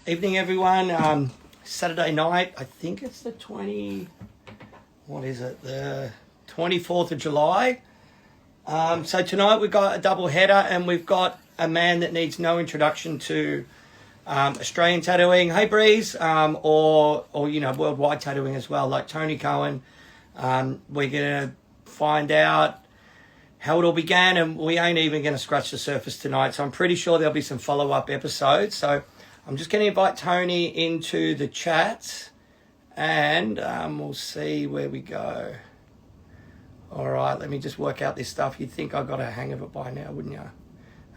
Evening, everyone. Saturday night, I think it's the what is it? The 24th of July. So tonight we've got a double header and we've got a man that needs no introduction to Australian tattooing. Hey, Breeze, or worldwide tattooing as well, like Tony Cohen. We're going to find out how it all began, and we ain't even going to scratch the surface tonight. So I'm pretty sure there'll be some follow-up episodes. So I'm just going to invite Tony into the chat, and we'll see where we go. All right, let me just work out this stuff. You'd think I got a hang of it by now, wouldn't you?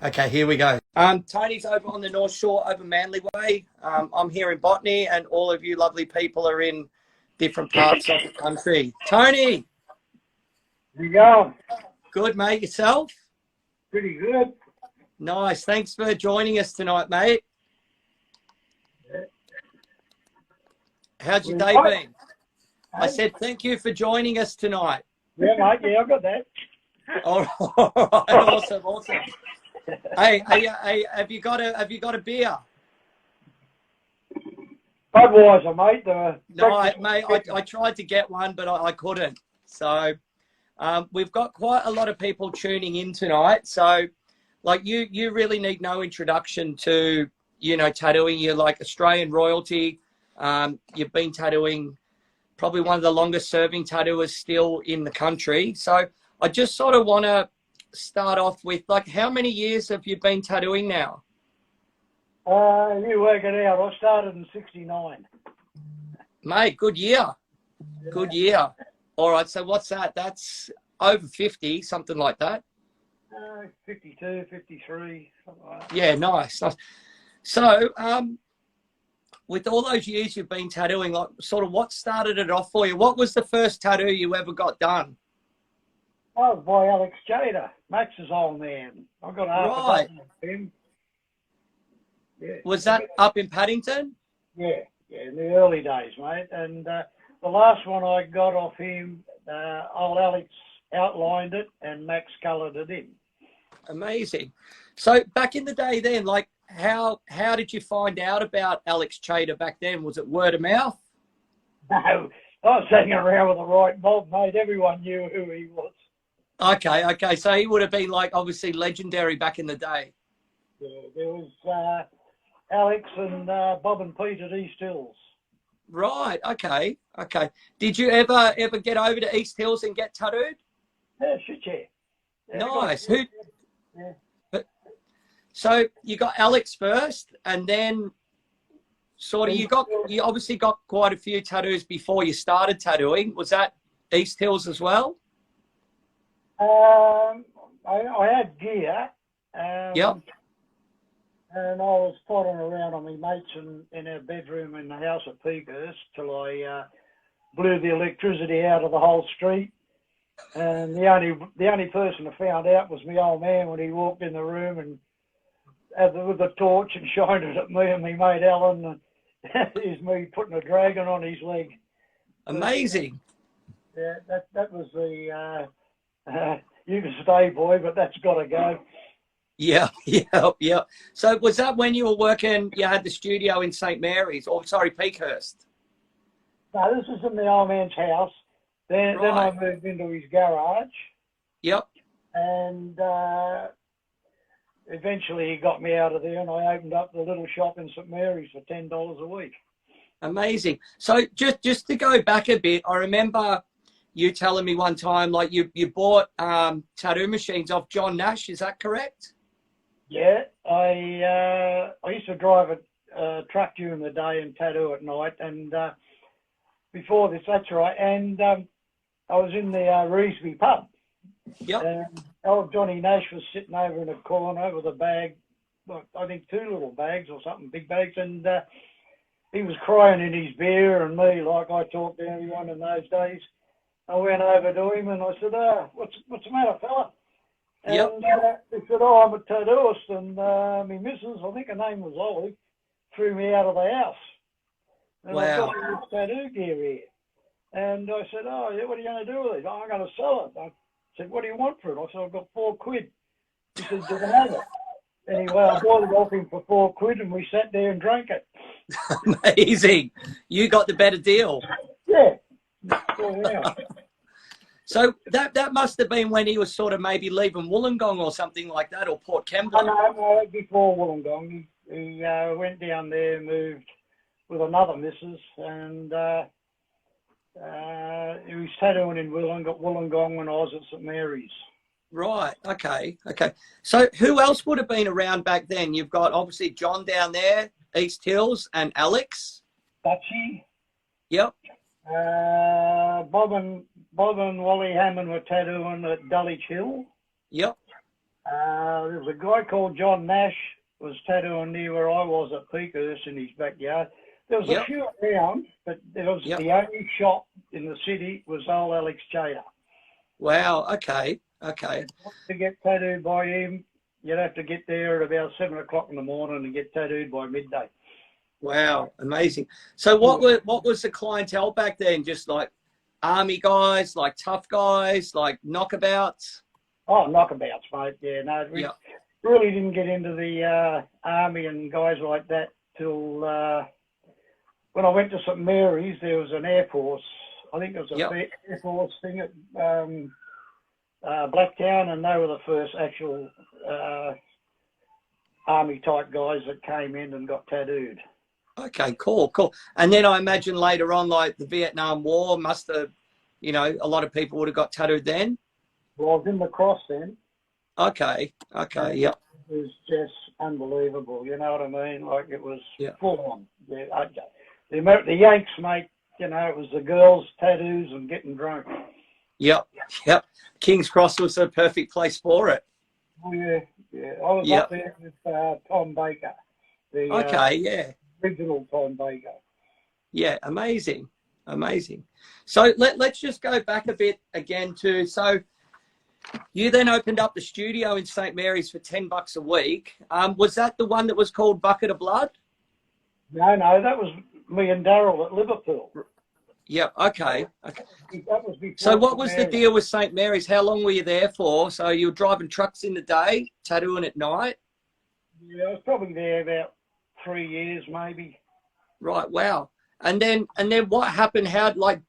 Okay, here we go. Tony's over on the North Shore, over Manly Way. I'm here in Botany, and all of you lovely people are in different parts of the country. Tony! How you going? Good, mate. Yourself? Pretty good. Nice. Thanks for joining us tonight, mate. Yeah. How's your day been? I said thank you for joining us tonight. Yeah, mate. Yeah, I got that. All right. Awesome. Hey, have you got a beer? Budweiser, mate. No, mate. I tried to get one, but I couldn't. So we've got quite a lot of people tuning in tonight. So, like, you really need no introduction to, tattooing. You're like Australian royalty. You've been tattooing, probably one of the longest serving tattooers still in the country. So I just sort of want to start off with, like, how many years have you been tattooing now? You work it out. I started in '69. Mate, good year. Yeah. Good year. All right, so what's that? That's over 50, something like that. 52, 53, something like that. Yeah, nice. So, with all those years you've been tattooing, like, sort of what started it off for you? What was the first tattoo you ever got done? I was by Alex Chater, Max's old man. I got half a dozen of him. Yeah. Was that up in Paddington? Yeah, in the early days, mate. And the last one I got off him, old Alex outlined it and Max coloured it in. Amazing. So back in the day then, like, how did you find out about Alex Chater back then? Was it word of mouth? No, I was hanging around with the right mob, mate. Everyone knew who he was. Okay. So he would have been, like, obviously legendary back in the day. Yeah, there was Alex and Bob and Pete at East Hills. Right. Okay. Did you ever get over to East Hills and get tattooed? Yeah, shit, yeah. Nice. Yeah. So you got Alex first, and then sort of you obviously got quite a few tattoos before you started tattooing. Was that East Hills as well? I had gear. Yep. And I was plodding around on my mates in our bedroom in the house at Peakhurst till I blew the electricity out of the whole street. And the only person that found out was my old man when he walked in the room and with the torch and shined it at me and my mate Alan. And here's me putting a dragon on his leg. Amazing. Yeah, that was the you can stay, boy, but that's got to go. Yeah. So was that when you were working, you had the studio in St. Mary's, or sorry, Peakhurst? No, this was in the old man's house. Then I moved into his garage. Yep. And eventually he got me out of there and I opened up the little shop in St. Mary's for $10 a week. Amazing. So just to go back a bit, I remember you telling me one time, like, you bought tattoo machines off John Nash, is that correct? Yeah, I used to drive a truck during the day and tattoo at night, and before this, that's right, and I was in the Rhysby pub. Yep. And old Johnny Nash was sitting over in a corner with a bag, I think 2 little bags or something, big bags, and he was crying in his beer, and me, like I talked to everyone in those days. I went over to him and I said, what's the matter, fella? And he said, I'm a tattooist, and my missus, I think her name was Ollie, threw me out of the house. And wow. I've got this tattoo gear here. And I said, what are you going to do with it? I'm going to sell it. I said, what do you want for it? I said, I've got £4. He said, you can have it. Anyway, I bought it off him for £4 and we sat there and drank it. Amazing. You got the better deal. Yeah. Yeah. So that must have been when he was sort of maybe leaving Wollongong or something like that, or Port Kembla. No, before Wollongong. He went down there, moved with another missus, and he was tattooing in Wollongong when I was at St Mary's. Right. Okay. Okay. So who else would have been around back then? You've got obviously John down there, East Hills, and Alex. Dutchie. Yep. Bob and Wally Hammond were tattooing at Dulwich Hill. Yep. There was a guy called John Nash was tattooing near where I was at Peakhurst in his backyard. There was a few around, but there was the only shop in the city was old Alex Chater. Wow. Okay. Okay. To get tattooed by him, you'd have to get there at about 7 o'clock in the morning and get tattooed by midday. Wow, amazing. So what was the clientele back then? Just like army guys, like tough guys, like knockabouts? Oh, knockabouts, mate. Yeah, no, we really didn't get into the army and guys like that till when I went to St Mary's. There was an Air Force. I think it was a Air Force thing at Blacktown, and they were the first actual army type guys that came in and got tattooed. Okay, cool. And then I imagine later on, like the Vietnam War must have, a lot of people would have got tattooed then. Well, I was in the cross then. Okay, yep. It was just unbelievable, you know what I mean? Like it was full on. Yeah, the Yanks, mate, it was the girls' tattoos and getting drunk. Yep. King's Cross was the perfect place for it. Oh, yeah. I was up there with Tom Baker. Original Tom Baker. Yeah, amazing. So let's just go back a bit again so you then opened up the studio in St Mary's for $10 a week. Was that the one that was called Bucket of Blood? No, that was me and Daryl at Liverpool. Yep. Okay. That was before. So what was the deal with St Mary's? How long were you there for? So you were driving trucks in the day, tattooing at night? Yeah, I was probably there about 3 years, maybe. Right. Wow. And then what happened? How, like,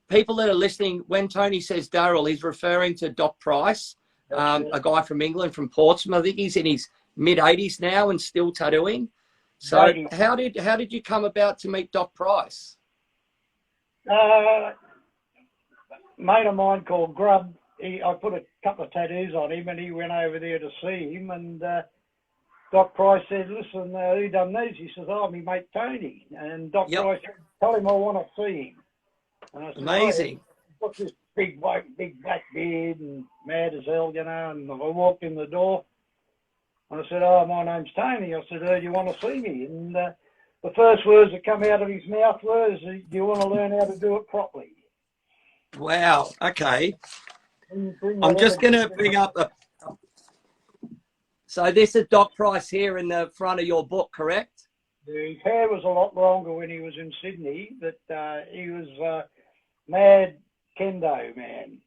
people that are listening, when Tony says Daryl, he's referring to Doc Price, a guy from England, from Portsmouth. I think he's in his mid-80s now and still tattooing. So how did you come about to meet Doc Price? Mate of mine called Grub. I put a couple of tattoos on him, and he went over there to see him. And Doc Price said, "Listen, who done these?" He says, "Oh, me mate Tony." And Doc Price said, "Tell him I want to see him." And I said, amazing. Oh, what's this big bloke, big black beard, and mad as hell, And I walked in the door, and I said, "Oh, my name's Tony." I said, "Do you want to see me?" And the first words that come out of his mouth was, "Do you want to learn how to do it properly?" Wow. Okay. I'm just going to bring up So this is Doc Price here in the front of your book, correct? His hair was a lot longer when he was in Sydney, but he was mad kendo man.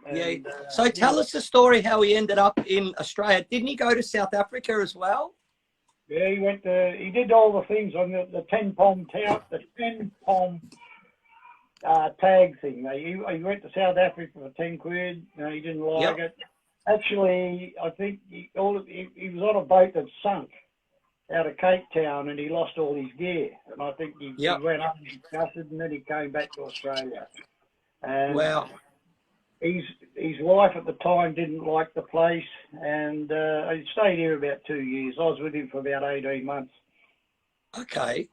And, So tell us the story how he ended up in Australia. Didn't he go to South Africa as well? Yeah, he did all the things on the 10-pom tag thing. He went to South Africa for 10 quid. He didn't like it. Actually, I think he was on a boat that sunk out of Cape Town, and he lost all his gear. And I think he went up and disgusted, and then he came back to Australia. And wow. His wife at the time didn't like the place, and he stayed here about 2 years. I was with him for about 18 months. Okay.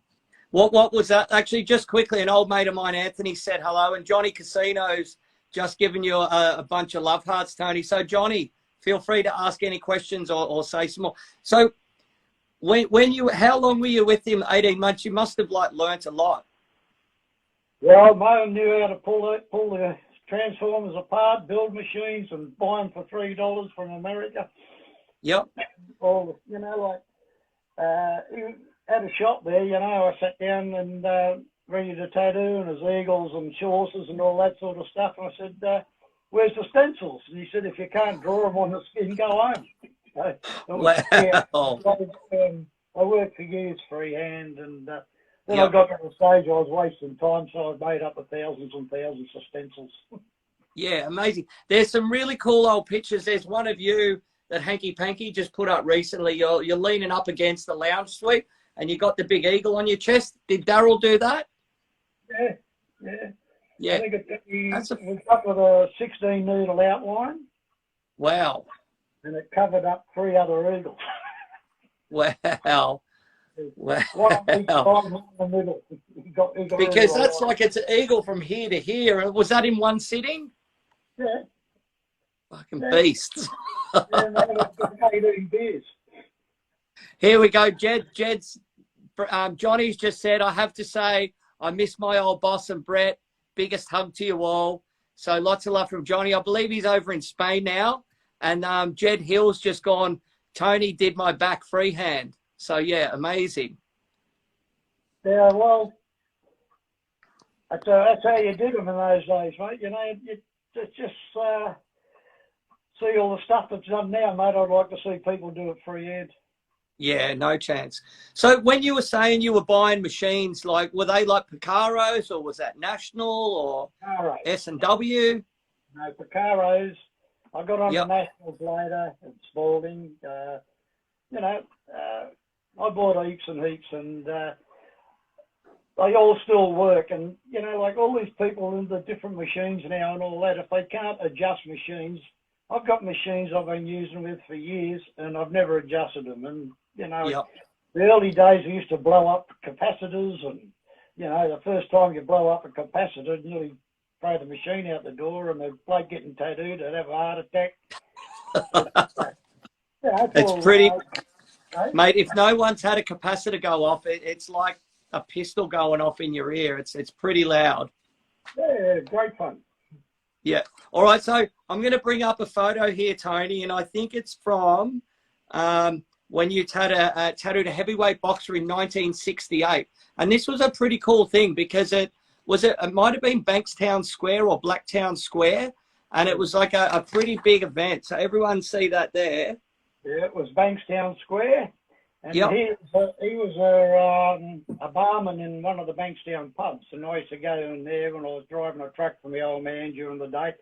What was that? Actually, just quickly, an old mate of mine, Anthony, said hello, and Johnny Casino's just giving you a bunch of love hearts, Tony. So, Johnny, feel free to ask any questions or say some more. So, how long were you with him? 18 months. You must have learnt a lot. Well, I knew how to pull the transformers apart, build machines, and buy them for $3 from America. Yep. All he had a shop there. I sat down and ready to tattoo, and his eagles and horses and all that sort of stuff. And I said, "Where's the stencils?" And he said, "If you can't draw them on the skin, go home." Wow. I worked for years freehand, and then I Yep. got to the stage I was wasting time, so I made up thousands and thousands of stencils. Yeah, amazing. There's some really cool old pictures. There's one of you that Hanky Panky just put up recently. You're leaning up against the lounge suite, and you got the big eagle on your chest. Did Daryl do that? Yeah, yeah. Yeah. I think That's a it was up with a 16 needle outline, wow. and it covered up 3 other eagles. Wow. Wow. One on each side, one in the middle. He got Because really that's right. like it's an eagle from here to here. Was that in one sitting? Yeah, Fucking yeah. beasts. Yeah, no, it's eating beers. Here we go. Jed's Johnny's just said, I have to say, I miss my old boss and Brett. Biggest hug to you all. So lots of love from Johnny. I believe he's over in Spain now. And Jed Hill's just gone, Tony did my back freehand. So, yeah, amazing. Yeah, well, that's how you did them in those days, mate. You know, it's just see all the stuff that's done now, mate. I'd like to see people do it freehand. Yeah, no chance. So when you were saying you were buying machines, like were they like Picaros or was that National or Picaros. S&W? No, Picaros. I got on Yep. the Nationals later and Spalding. You know, I bought heaps and heaps, and they all still work. And, you know, like all these people in the different machines now and all that, if they can't adjust machines, I've got machines I've been using with for years, and I've never adjusted them. And, you know, Yep. the early days, we used to blow up capacitors, and, you know, the first time you blow up a capacitor, you nearly throw the machine out the door, and the bloke getting tattooed, they'd have a heart attack. Yeah, It's all, pretty, eh? mate, if no one's had a capacitor go off, it's like a pistol going off in your ear. It's pretty loud. Yeah, great fun. Yeah. All right. So I'm going to bring up a photo here, Tony, and I think it's from when you tattooed a heavyweight boxer in 1968. And this was a pretty cool thing because it might have been Bankstown Square or Blacktown Square, and it was like a pretty big event. So everyone see that there. Yeah, it was Bankstown Square, and Yep. he was a barman in one of the Bankstown pubs, and I used to go in there when I was driving a truck for my old man during the day,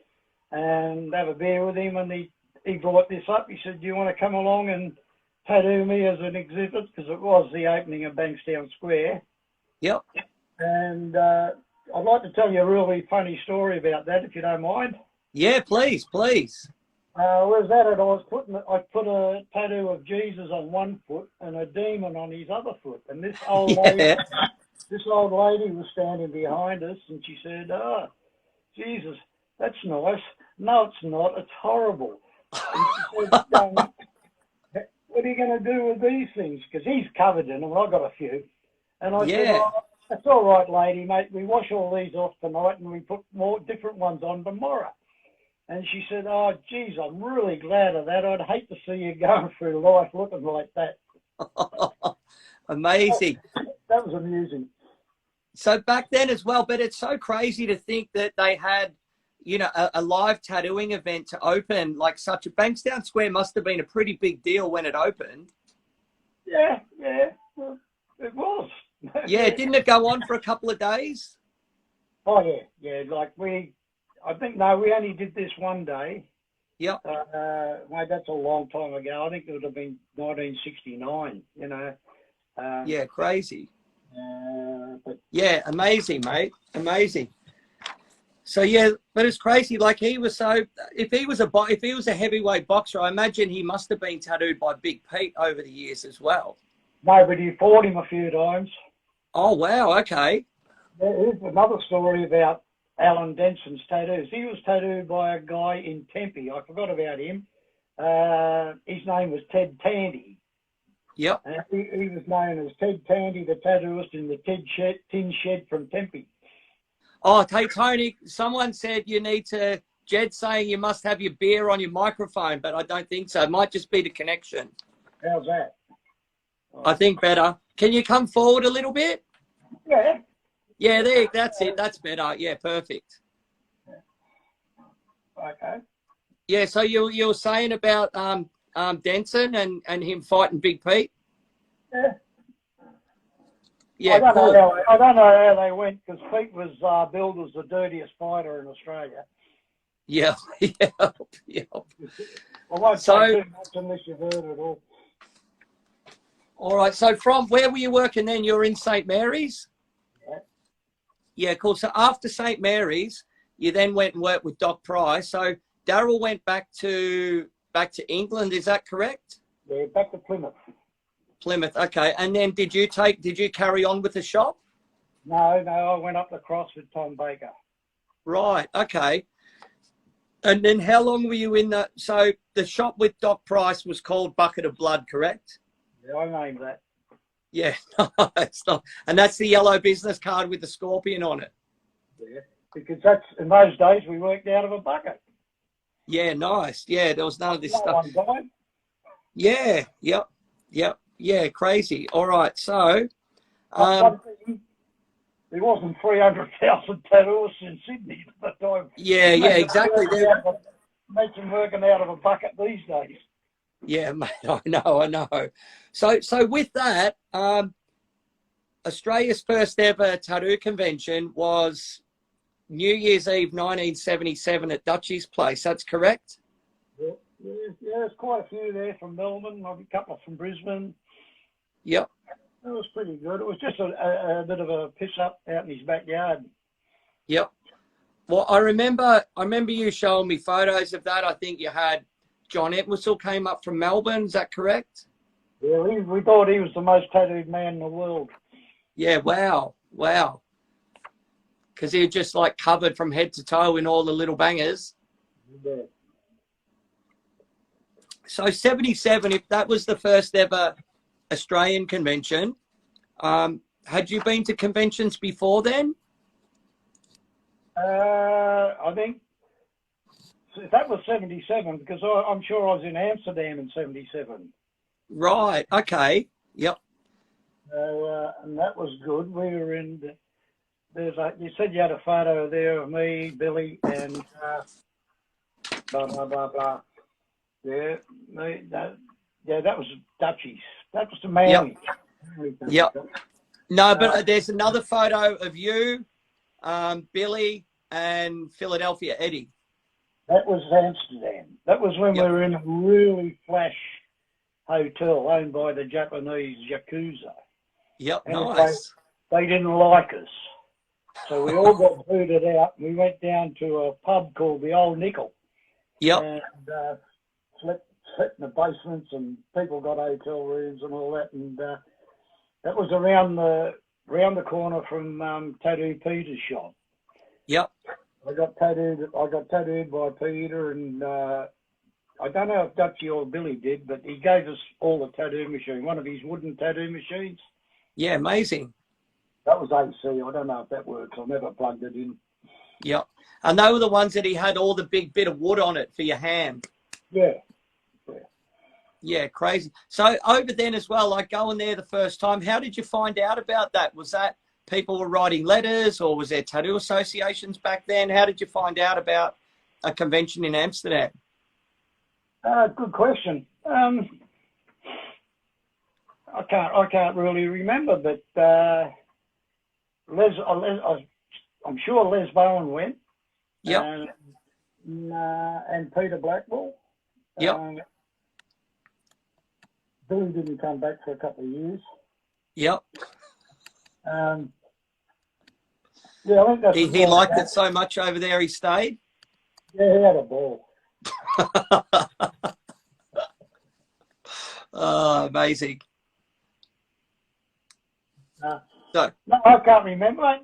and have a beer with him, and he brought this up. He said, do you want to come along and tattoo me as an exhibit? Because it was the opening of Bankstown Square. Yep. And I'd like to tell you a really funny story about that, if you don't mind. Yeah, please. Was that it? I put a tattoo of Jesus on one foot and a demon on his other foot. And this old lady was standing behind us, and she said, "Oh, Jesus, that's nice." No, it's not. It's horrible. And she said, "What are you going to do with these things?" Because he's covered in them. I've got a few. And I said, "Oh, that's all right, lady, mate. We wash all these off tonight, and we put more different ones on tomorrow." And she said, "Oh, geez, I'm really glad of that. I'd hate to see you going through life looking like that." Amazing. That was amusing. So back then as well, but it's so crazy to think that they had, you know, a live tattooing event to open like such a Bankstown Square must have been a pretty big deal when it opened. Yeah, well, it was. Yeah, didn't it go on for a couple of days? Oh, yeah, like we only did this one day. Yep. Mate, that's a long time ago. I think it would have been 1969, you know. Yeah, crazy. But Yeah, amazing, mate. Amazing. So yeah, but it's crazy. Like if he was a heavyweight boxer, I imagine he must have been tattooed by Big Pete over the years as well. no, but he fought him a few times. Oh wow, okay. Here's another story about Alan Denson's tattoos. He was tattooed by a guy in Tempe. I forgot about him. His name was Ted Tandy. Yep. And he was known as Ted Tandy, the tattooist in the tin shed from Tempe. Oh, hey, Tony, someone said Jed's saying you must have your beer on your microphone, but I don't think so. It might just be the connection. How's that? I think better. Can you come forward a little bit? Yeah. Yeah, that's it. That's better. Yeah, perfect. Okay. Yeah, so you were saying about Denson and him fighting Big Pete? Yeah. Yeah, I don't cool. know how I don't know how they went because Pete was billed as the dirtiest fighter in Australia. Yeah, yeah, yeah. I won't So, say too much unless you've heard it all. all right. So, from where were you working then? You were in St. Mary's? Yeah. Yeah, cool. So, after St. Mary's, you then went and worked with Doc Price. So, Daryl went back to England. Is that correct? Yeah, back to Plymouth. Plymouth. Okay. And then did you carry on with the shop? No, I went up the cross with Tom Baker. Right. Okay. And then how long were you in the? So the shop with Doc Price was called Bucket of Blood, correct? Yeah, I named that. Yeah. No, it's not. And that's the yellow business card with the scorpion on it. Yeah, because that's in those days we worked out of a bucket. Yeah. Nice. Yeah. There was none of this No stuff. one died. Yeah. Yep. Yep. Yeah. Crazy. All right. So. There wasn't 300,000 tattooists in Sydney at the time. Yeah. Yeah. Exactly. Imagine working out of a bucket these days. Yeah, mate, I know. So with that, Australia's first ever tattoo convention was New Year's Eve 1977 at Dutchie's place. That's correct? Yeah, there's quite a few there from Melbourne, maybe a couple from Brisbane. Yep. It was pretty good. It was just a bit of a piss up out in his backyard. Yep. Well, I remember you showing me photos of that. I think you had John Entwistle came up from Melbourne. Is that correct? Yeah, we thought he was the most tattooed man in the world. Yeah, wow. Because he was just like covered from head to toe in all the little bangers. Yeah. So 77, if that was the first ever Australian convention, had you been to conventions before then? I think that was 77 because I'm sure I was in Amsterdam in 77. Right. Okay. Yep. And that was good. We were in. You said you had a photo there of me, Billy, and blah blah blah blah. Yeah, that was Dutchies. That was the man. Yep. No, but there's another photo of you, Billy, and Philadelphia Eddie. That was Amsterdam. That was when we were in a really flash hotel owned by the Japanese Yakuza. Yep, and nice. They didn't like us. So we all got booted out. We went down to a pub called the Old Nickel. Yep. And slept in the basements, and people got hotel rooms and all that. And that was around the corner from Tattoo Peter's shop. Yep. I got tattooed by Peter, and I don't know if Dutchie or Billy did, but he gave us all the tattoo machine, one of his wooden tattoo machines. Yeah, amazing. That was AC. I don't know if that works. I never plugged it in. Yep. And they were the ones that he had all the big bit of wood on it for your hand. Yeah. Yeah, crazy. So over then as well, like going there the first time, how did you find out about that? Was that people were writing letters, or was there tattoo associations back then? How did you find out about a convention in Amsterdam? Good question. I can't really remember, but I'm sure Les Bowen went. Yep. And Peter Blackwell. Yep. Billy didn't come back for a couple of years. Yep. Yeah, I think that's he liked it so much over there, he stayed. Yeah, he had a ball. Oh, amazing. No, I can't remember. I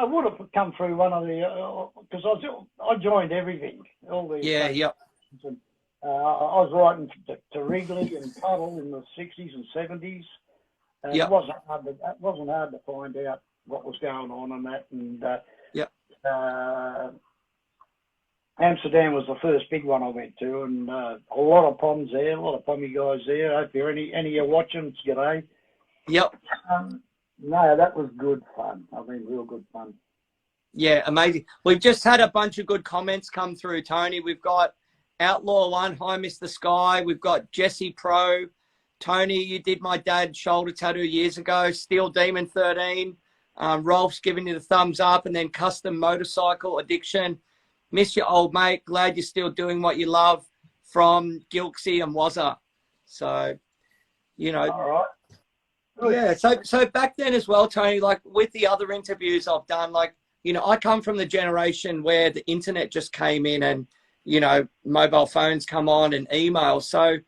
would have come through one of the because I joined everything. All the Yep. I was writing to Wrigley and Tuttle in the 60s and 70s. Yep. It wasn't hard to find out what was going on and that. And Amsterdam was the first big one I went to, and a lot of Poms there, a lot of Pommy guys there. I hope you're any of you watching, g'day. Yep. No, that was good fun. I mean, real good fun. Yeah, amazing. We've just had a bunch of good comments come through, Tony. We've got Outlaw 1, Hi Mr. Sky. We've got Jesse Pro Tony, you did my dad's shoulder tattoo years ago. Steel Demon 13. Rolf's giving you the thumbs up, and then Custom Motorcycle Addiction. Miss your old mate. Glad you're still doing what you love, from Gilksy and Wazza. So, you know. All right. Good. Yeah. So back then as well, Tony, like with the other interviews I've done, like, you know, I come from the generation where the internet just came in and, you know, mobile phones come on and email. So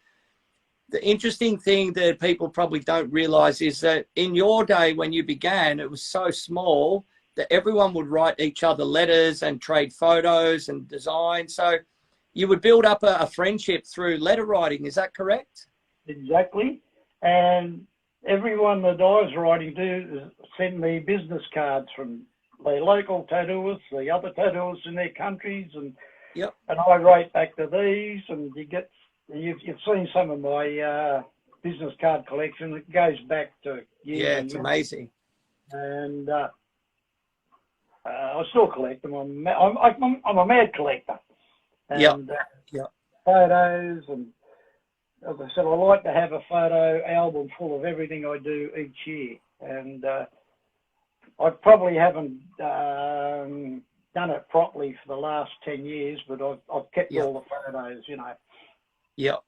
the interesting thing that people probably don't realize is that in your day when you began, it was so small that everyone would write each other letters and trade photos and design. So you would build up a friendship through letter writing. Is that correct? Exactly. And everyone that I was writing to sent me business cards from the local tattooists, the other tattooists in their countries, and Yep. and I write back to these, and you've seen some of my business card collection. It goes back to years. Yeah, it's amazing. And I still collect them. I'm a mad collector. And Yep. photos, and as I said, I like to have a photo album full of everything I do each year. And I probably haven't done it properly for the last 10 years, but I've kept all the photos, you know. Yep.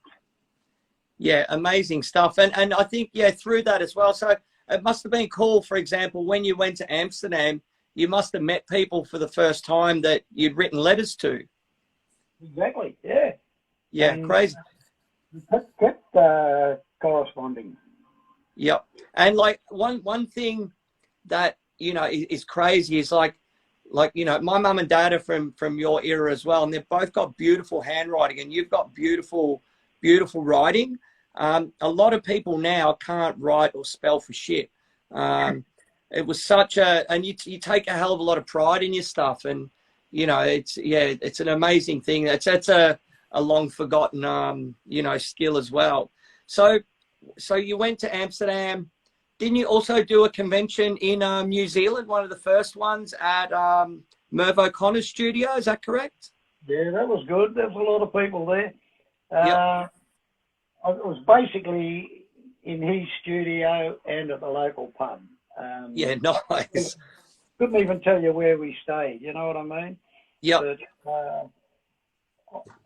Yeah, amazing stuff. And I think, yeah, through that as well. So it must have been cool, for example, when you went to Amsterdam, you must have met people for the first time that you'd written letters to. Exactly, yeah. Yeah, and crazy. Kept corresponding. Yep. And like one thing that, you know, is crazy is like, you know, my mum and dad are from your era as well, and they've both got beautiful handwriting, and you've got beautiful writing. A lot of people now can't write or spell for shit. It was such and you take a hell of a lot of pride in your stuff, and you know, it's an amazing thing. That's a long forgotten you know, skill as well. So you went to Amsterdam. Didn't you also do a convention in New Zealand, one of the first ones at Merv O'Connor's studio? Is that correct? Yeah, that was good. There was a lot of people there. Yep. It was basically in his studio and at the local pub. Yeah, nice. Couldn't even tell you where we stayed, you know what I mean? Yep. But,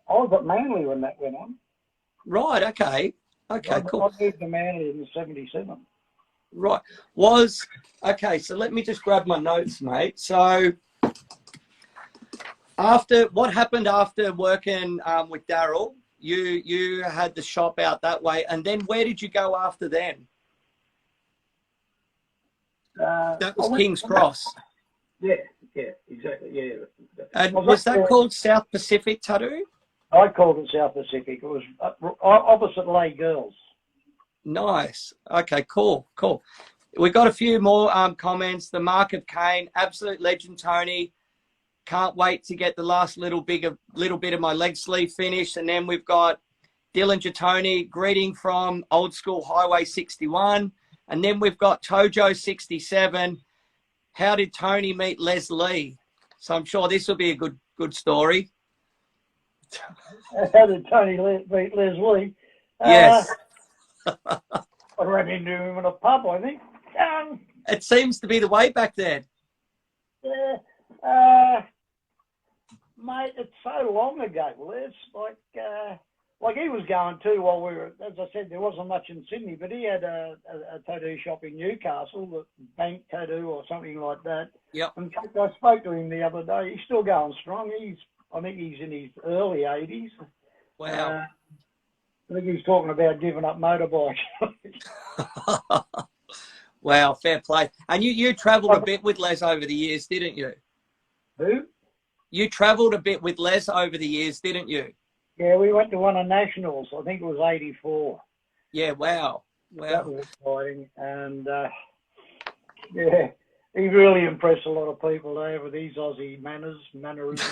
I was at Manly when that went on. Right, okay. Okay, cool. I moved to Manly in 77. Right. Okay, so let me just grab my notes, mate. So what happened after working with Daryl? You had the shop out that way, and then where did you go after then? That was King's Cross. Yeah, exactly, yeah. And was that called South Pacific Tattoo? I called it South Pacific. It was opposite Lay Girls. Nice. Okay, cool. We got a few more comments. The Mark of Cain, absolute legend, Tony. Can't wait to get the last little bit of my leg sleeve finished. And then we've got Dillinger Tony, greeting from Old School Highway 61. And then we've got Tojo 67. How did Tony meet Leslie? So I'm sure this will be a good story. How did Tony meet Leslie? Yes. I ran into him in a pub, I think. It seems to be the way back then. Yeah. Mate, it's so long ago, Les. Like he was going too while we were, as I said, there wasn't much in Sydney, but he had a tattoo shop in Newcastle, the Bank Tattoo or something like that. Yep. In fact, I spoke to him the other day. He's still going strong. I think he's in his early 80s. Wow. I think he's talking about giving up motorbikes. Wow, fair play. And you travelled a bit with Les over the years, didn't you? Who? You travelled a bit with Les over the years, didn't you? Yeah, we went to one of Nationals. I think it was 84. Yeah, wow. That was exciting. And, yeah, he really impressed a lot of people there with these Aussie mannerisms.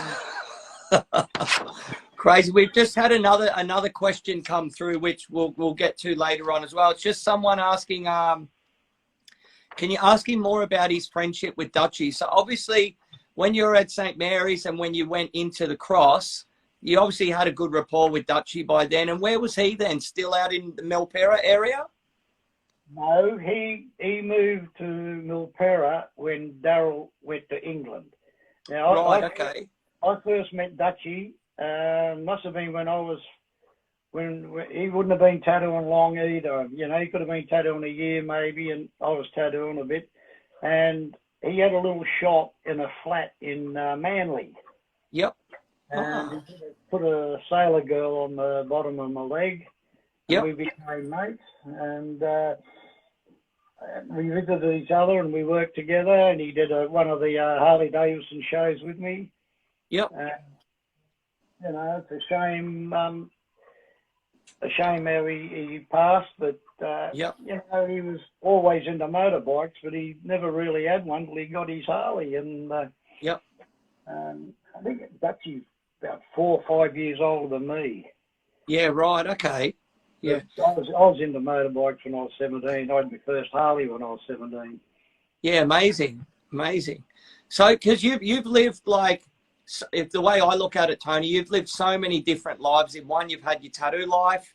Crazy. We've just had another question come through, which we'll get to later on as well. It's just someone asking, can you ask him more about his friendship with Dutchie? So obviously, when you were at St. Mary's and when you went into the cross, you obviously had a good rapport with Dutchie by then. And where was he then? Still out in the Milpera area? No, he moved to Milpera when Daryl went to England. Now, Right, okay. I first met Dutchie, must have been when he wouldn't have been tattooing long either. You know, he could have been tattooing a year maybe, and I was tattooing a bit. And he had a little shop in a flat in Manly. Yep. And he put a sailor girl on the bottom of my leg. Yep. We became mates, and we visited each other, and we worked together. And he did one of the Harley Davidson shows with me. Yep. You know, it's a shame how he passed, but yep. you know, he was always into motorbikes, but he never really had one till he got his Harley. And yep. I think Dutchie's about 4 or 5 years older than me. Yeah, right, okay. Yeah. I was into motorbikes when I was 17. I had my first Harley when I was 17. Yeah, amazing, amazing. So, because you've lived like, if the way I look at it, Tony, you've lived so many different lives in one. You've had your tattoo life,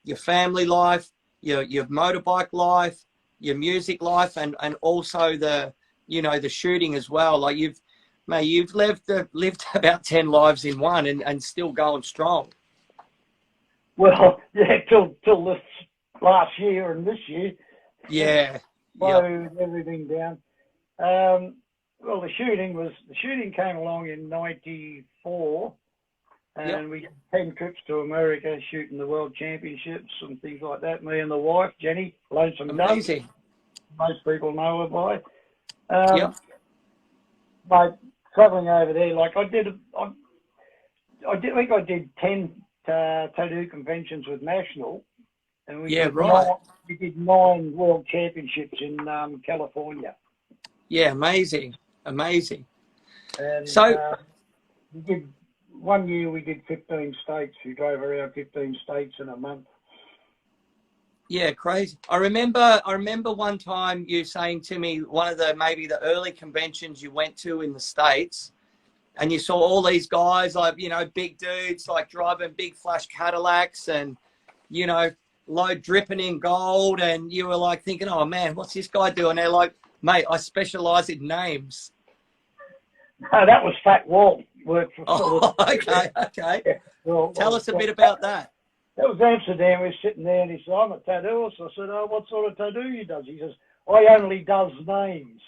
your family life, your motorbike life, your music life, and also the shooting as well. Like you've lived about 10 lives in one, and still going strong. Well, yeah, till this last year and this year. Yeah. Slowed everything down. Well, the shooting came along in '94, and we had 10 trips to America shooting the World Championships and things like that. Me and the wife, Jenny, Lonesome Amazing. Dove, most people know her by. Yep. But traveling over there, like I think I did 10 tattoo conventions with National, and we did 9 World Championships in California. Yeah, amazing. Amazing. And so, we did 1 year. We did 15 states. We drove around 15 states in a month. Yeah, crazy. I remember one time you saying to me one of maybe the early conventions you went to in the States, and you saw all these guys like big dudes like driving big flash Cadillacs and load dripping in gold, and you were like thinking, oh man, what's this guy doing? They're like, mate, I specialize in names. No, that was Fat Walt. Okay. Yeah, well, Tell us a bit about that. That was Amsterdam. We were sitting there, and he said, I'm a tattooist. I said, oh, what sort of tattoo you does? He says, I only does names.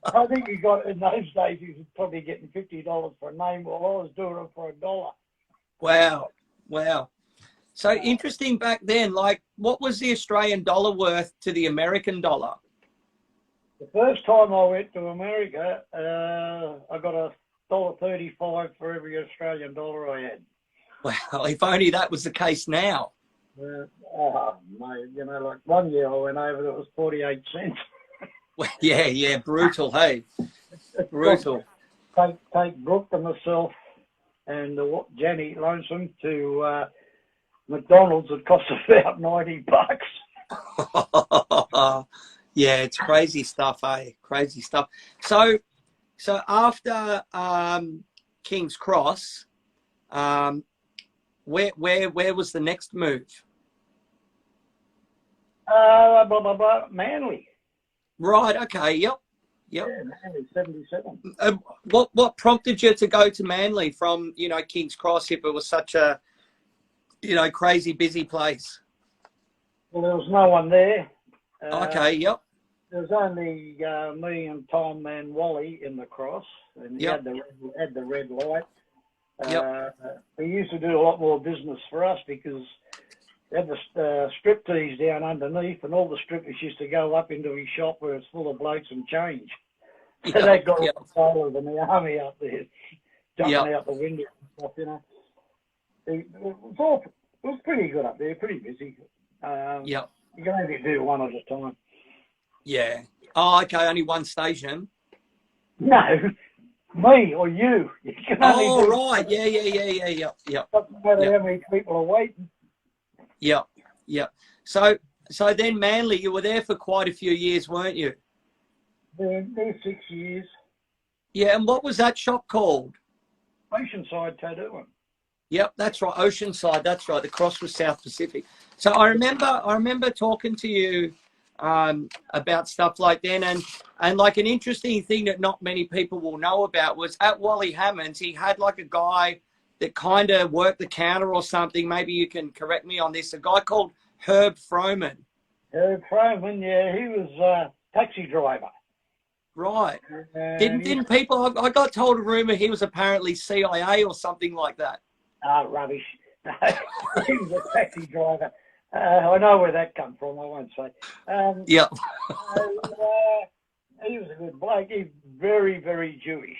I think he got, in those days, he was probably getting $50 for a name, while I was doing it for $1. Wow. So interesting back then, like what was the Australian dollar worth to the American dollar? The first time I went to America, I got $1.35 for every Australian dollar I had. Wow, if only that was the case now. Mate, like 1 year I went over, it was 48 cents. Well, yeah, brutal, hey? Brutal. Take Brooke and myself and Jenny Lonesome to McDonald's. It cost about $90. Yeah, it's crazy stuff, eh? Crazy stuff. So after King's Cross, where was the next move? Manly. Right. Okay. Yep. Yeah, Manly, 77. What prompted you to go to Manly from King's Cross if it was such a crazy busy place? Well, there was no one there. Okay. Yep. There was only me and Tom and Wally in the cross, and he had the red light. He used to do a lot more business for us because they had the strip tees down underneath, and all the strippers used to go up into his shop where it's full of blokes and change. So they got all the sailors and the army up there, jumping out the window and stuff, It was pretty good up there, pretty busy. You can only do one at a time. Yeah. Oh, okay. Only one station. No, me or you. You can only do right. Yeah. Doesn't matter how many people are waiting. Yeah. So then Manly, you were there for quite a few years, weren't you? There 6 years. Yeah, and what was that shop called? Oceanside tattooing. Yep, that's right. Oceanside, that's right. The cross was South Pacific. So I remember talking to you about stuff like then, and like an interesting thing that not many people will know about was at Wally Hammond's, he had like a guy that kind of worked the counter or something. Maybe you can correct me on this. A guy called Herb Froman. Herb Froman, yeah, he was a taxi driver. Right. Didn't people? I got told a rumor he was apparently CIA or something like that. Rubbish. He was a taxi driver. I know where that come from. I won't say. Yep. He was a good bloke. He's very, very Jewish.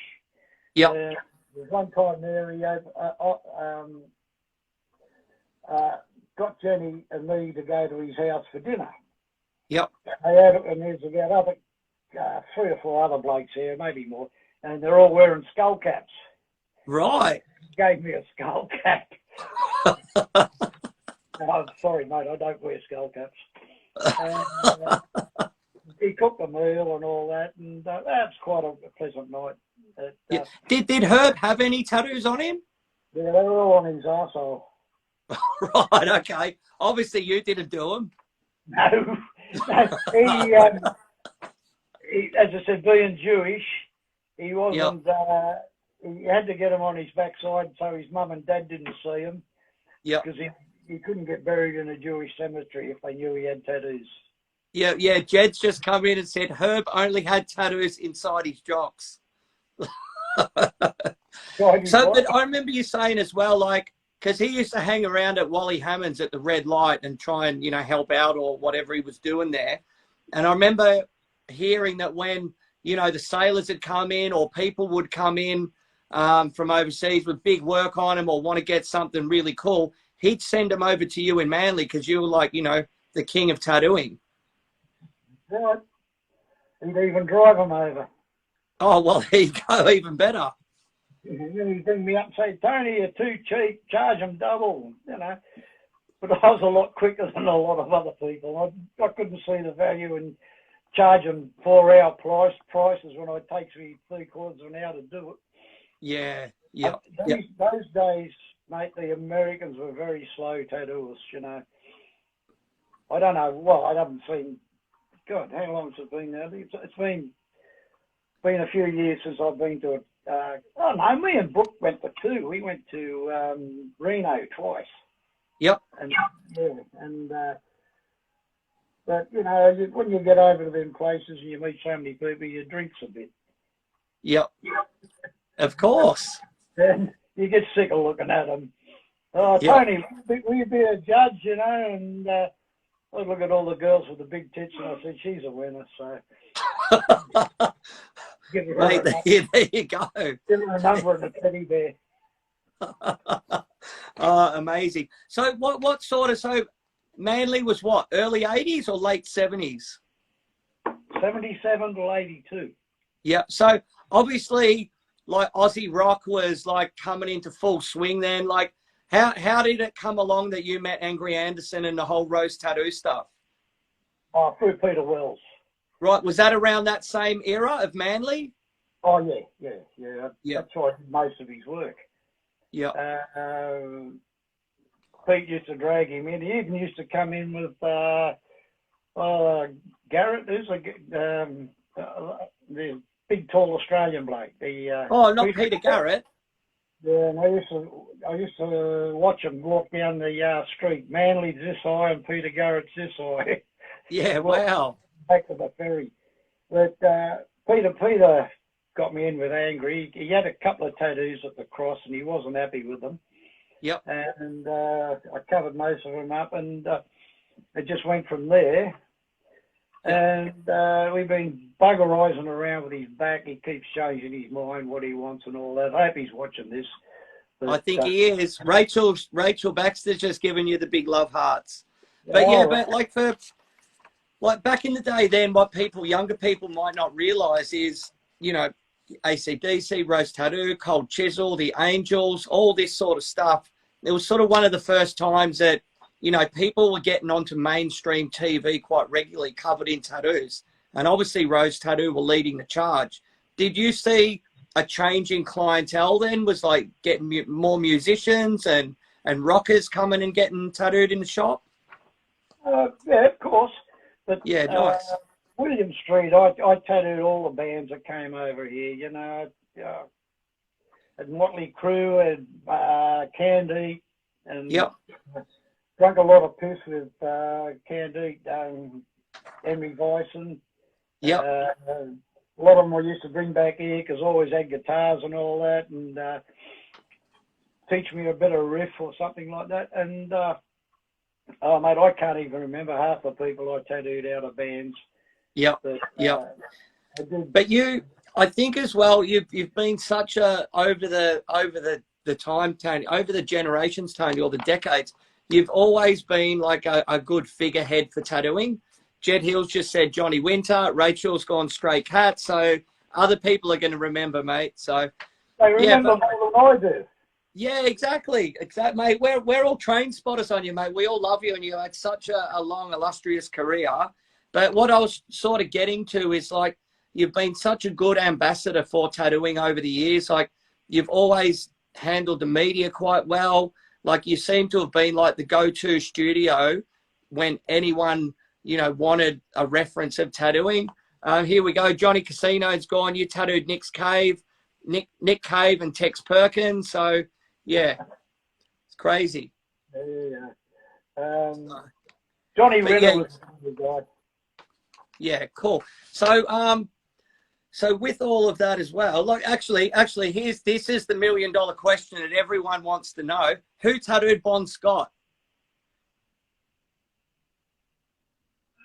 Yep. There's one time there he got Jenny and me to go to his house for dinner. Yep. And there's about 3 or 4 other blokes here, maybe more, and they're all wearing skull caps. Right. Gave me a skull cap. I'm sorry, mate, I don't wear skull caps. And, he cooked a meal and all that, and that's quite a pleasant night. Yeah. Did Herb have any tattoos on him? Yeah, they were all on his arsehole. Right, okay. Obviously you didn't do them. No. He, as I said, being Jewish, he wasn't, he had to get him on his backside so his mum and dad didn't see him. Yeah. Because he couldn't get buried in a Jewish cemetery if they knew he had tattoos. Yeah. Jed's just come in and said Herb only had tattoos inside his jocks. So, but I remember you saying as well, like, because he used to hang around at Wally Hammond's at the red light and try and, help out or whatever he was doing there. And I remember hearing that when, the sailors had come in or people would come in from overseas with big work on them or want to get something really cool, he'd send them over to you in Manly because you were like, the king of tattooing. Right. He'd even drive them over. Oh, well, there you go, even better. He'd bring me up and say, Tony, you're too cheap, charge them double, But I was a lot quicker than a lot of other people. I couldn't see the value in charging 4-hour prices when it takes me 3/4 of an hour to do it. Yeah. Those days, mate, the Americans were very slow tattooists, I don't know. Well, I haven't seen. God, how long has it been now? It's been a few years since I've been to it. Oh no, me and Brooke went to 2. We went to Reno twice. Yep. But when you get over to them places and you meet so many people, you drinks a bit. Yep. Of course. Then you get sick of looking at them. Oh, yep. Tony, will you be a judge? And I look at all the girls with the big tits, and I said, she's a winner. So. Mate, there you go. Give her a number and a teddy bear. Amazing. So what sort of, so Manly was what, early 80s or late 70s? 77 to 82. Yeah. So obviously like Aussie rock was like coming into full swing then. Like how did it come along that you met Angry Anderson and the whole Rose Tattoo stuff? Oh, through Peter Wells. Right. Was that around that same era of Manly? Oh, yeah. That's why I did most of his work. Yeah. Pete used to drag him in. He even used to come in with Garrett. There's the big, tall Australian bloke. Not Peter Garrett. Yeah, and I used to watch him walk down the street. Manly's this high and Peter Garrett's this high. Yeah, wow. Back to the ferry. But Peter got me in with Angry. He had a couple of tattoos at the cross and he wasn't happy with them. Yep. And I covered most of them up and it just went from there. And we've been buggerising around with his back. He keeps changing his mind, what he wants and all that. I hope he's watching this. But, I think he is. Rachel Baxter's just giving you the big love hearts. But but like back in the day then, what younger people might not realise is, AC/DC, Rose Tattoo, Cold Chisel, the Angels, all this sort of stuff. It was sort of one of the first times that, people were getting onto mainstream TV quite regularly covered in tattoos. And obviously Rose Tattoo were leading the charge. Did you see a change in clientele then? Was like getting more musicians and rockers coming and getting tattooed in the shop? Yeah, of course. But Yeah, nice. William Street, I tattooed all the bands that came over here. You know, at Motley Crue, at Candy, and Yep. drunk a lot of piss with Candy, Henry Bison. Yep. A lot of them I used to bring back here because I always had guitars and all that, and teach me a bit of riff or something like that. And oh mate, I can't even remember half the people I tattooed out of bands. Yep. But, Yep. But you, I think as well, you've been such a over the time, Tony, over the generations, Tony, or the decades. You've always been like a good figurehead for tattooing. Jed Hill's just said Johnny Winter. Rachel's gone Stray Cat. So other people are going to remember, mate. So they remember more than I do. Yeah, exactly, mate. We're all train spotters on you, mate. We all love you, and you had such a long, illustrious career. But what I was sort of getting to is like you've been such a good ambassador for tattooing over the years. Like you've always handled the media quite well. Like you seem to have been like the go-to studio when anyone, wanted a reference of tattooing. Here we go. Johnny Casino's gone. You tattooed Nick Cave and Tex Perkins. So yeah, it's crazy. Yeah. Johnny Riddle was the guy. Yeah, cool. So so with all of that as well, like actually, this is the $1 million question that everyone wants to know. Who tattooed Bon Scott?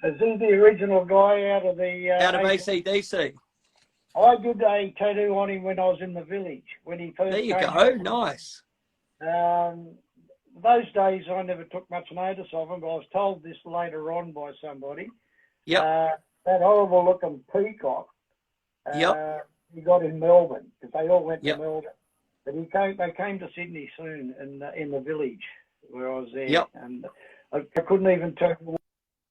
Is he the original guy out of the... out of AC/DC? I did a tattoo on him when I was in the village, when he first came. There you go, nice. Those days I never took much notice of him, but I was told this later on by somebody. Yep. That horrible looking peacock, yep. He got in Melbourne, because they all went yep. to Melbourne. But they came to Sydney soon in the village where I was there. Yep. And I couldn't even tell you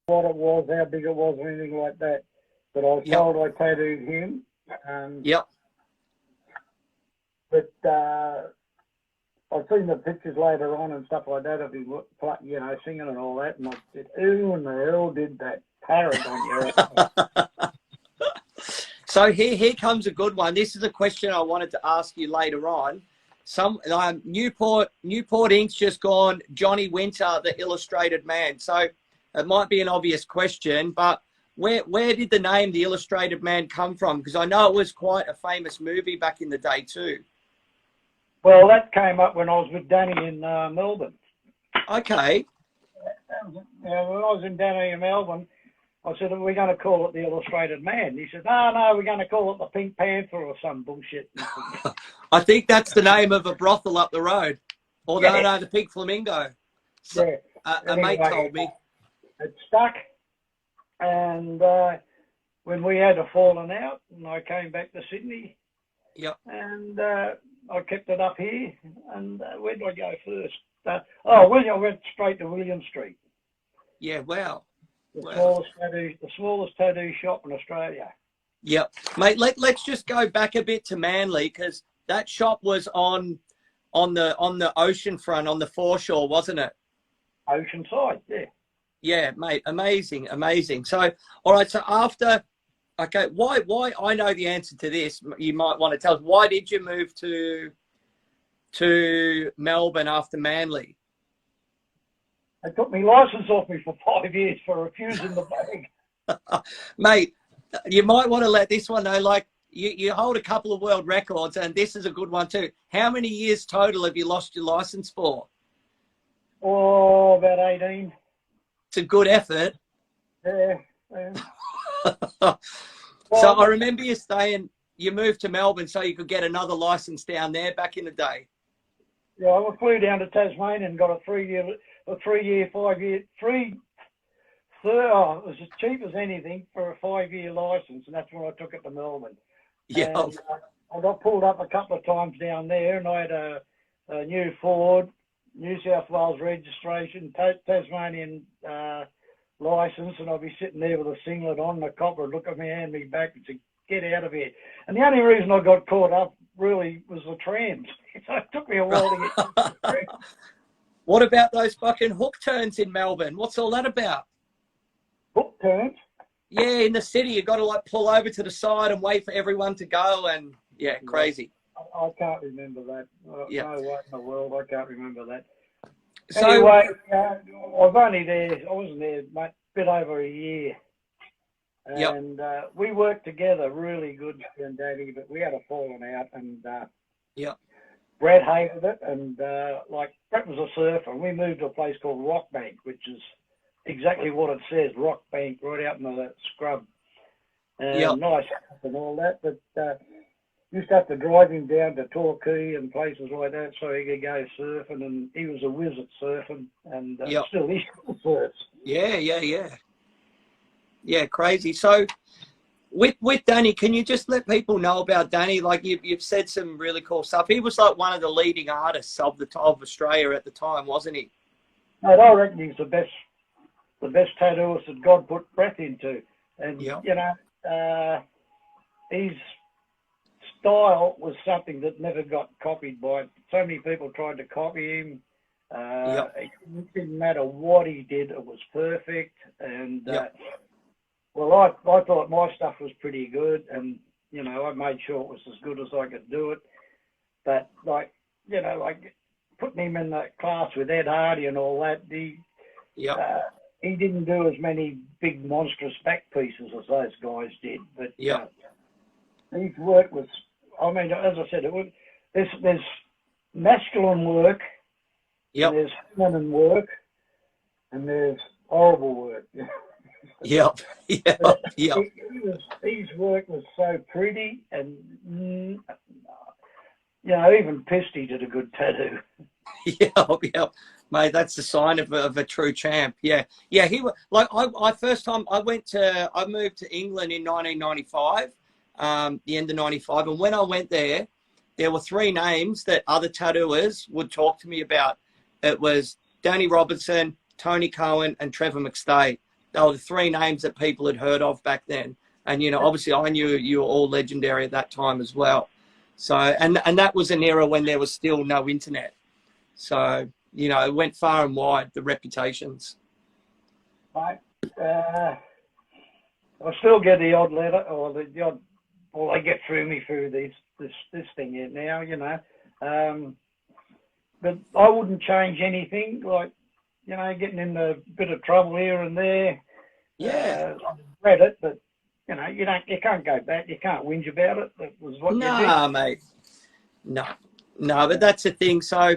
what it was, how big it was, or anything like that. But I was told I tattooed him. Yep. But I've seen the pictures later on and stuff like that of him, singing and all that. And I said, who in the hell did that parrot on you? So here comes a good one. This is a question I wanted to ask you later on. Some Newport Ink's just gone Johnny Winter, the Illustrated Man. So it might be an obvious question, but where did the name The Illustrated Man come from? Because I know it was quite a famous movie back in the day too. Well, that came up when I was with Danny in Melbourne. Okay. When I was in Danny in Melbourne, I said, are we going to call it The Illustrated Man? He said, no, we're going to call it the Pink Panther or some bullshit. I think that's the name of a brothel up the road. Or no, the Pink Flamingo. So, yeah. A mate told me. It stuck. And when we had a falling out, and I came back to Sydney, and I kept it up here. And where did I go first? I went straight to William Street. Yeah, wow. The smallest tattoo shop in Australia. Yep, mate. Let's just go back a bit to Manly, because that shop was on the ocean front, on the foreshore, wasn't it? Oceanside, yeah. Yeah, mate. Amazing. So, all right. So after, okay, why? I know the answer to this. You might want to tell us. Why did you move to Melbourne after Manly? They took my license off me for 5 years for refusing the bag. Mate, you might want to let this one know. Like you hold a couple of world records, and this is a good one too. How many years total have you lost your license for? Oh, about 18. It's a good effort. Yeah. So I remember you saying you moved to Melbourne so you could get another license down there back in the day. Yeah, I flew down to Tasmania and got a 3-year, 5-year, it was as cheap as anything for a 5-year license, and that's when I took it to Melbourne. Yeah. And, I got pulled up a couple of times down there, and I had a new Ford, New South Wales registration, Tasmanian license, and I'd be sitting there with a singlet on, and the copper would look at me, hand me back, and say, get out of here. And the only reason I got caught up really was the trams. So it took me a while to get used to the trams. What about those fucking hook turns in Melbourne? What's all that about? Hook turns? Yeah, in the city, you got to like pull over to the side and wait for everyone to go, and yeah, crazy. I can't remember that. Yeah. No way in the world, I can't remember that. So, anyway, I wasn't there, mate, a bit over a year. And we worked together really good, me and Daddy, but we had a falling out, and Brad hated it, and Brett was a surfer, and we moved to a place called Rockbank, which is exactly what it says, Rockbank, right out in the scrub. And nice and all that, but used to have to drive him down to Torquay and places like that so he could go surfing, and he was a whiz at surfing, and he still surfs. Yeah, crazy. So with Danny, can you just let people know about Danny? Like you've said some really cool stuff. He was like one of the leading artists of Australia at the time, wasn't he? Mate, I reckon he's the best tattooist that God put breath into. And, his style was something that never got copied by so many people tried to copy him. It didn't matter what he did, it was perfect. And, well, I thought my stuff was pretty good, and, I made sure it was as good as I could do it. But, putting him in that class with Ed Hardy and all that, he didn't do as many big monstrous back pieces as those guys did. But his work was, as I said, there's masculine work, and there's feminine work, and there's horrible work. His work was so pretty, and even Pisty did a good tattoo. Mate, that's the sign of a true champ. He was like I moved to England in 1995, the end of 95, and when I went there were three names that other tattooers would talk to me about. It was Danny Robertson, Tony Cohen, and Trevor McStay. They were the three names that people had heard of back then. And, obviously I knew you were all legendary at that time as well. So, and that was an era when there was still no internet. So, it went far and wide, the reputations. Mate, I still get the odd letter, or they get through me through this thing here now, but I wouldn't change anything, getting in a bit of trouble here and there. I read it, but you can't go back. You can't whinge about it. That was what you did. Mate. No, but that's the thing. So,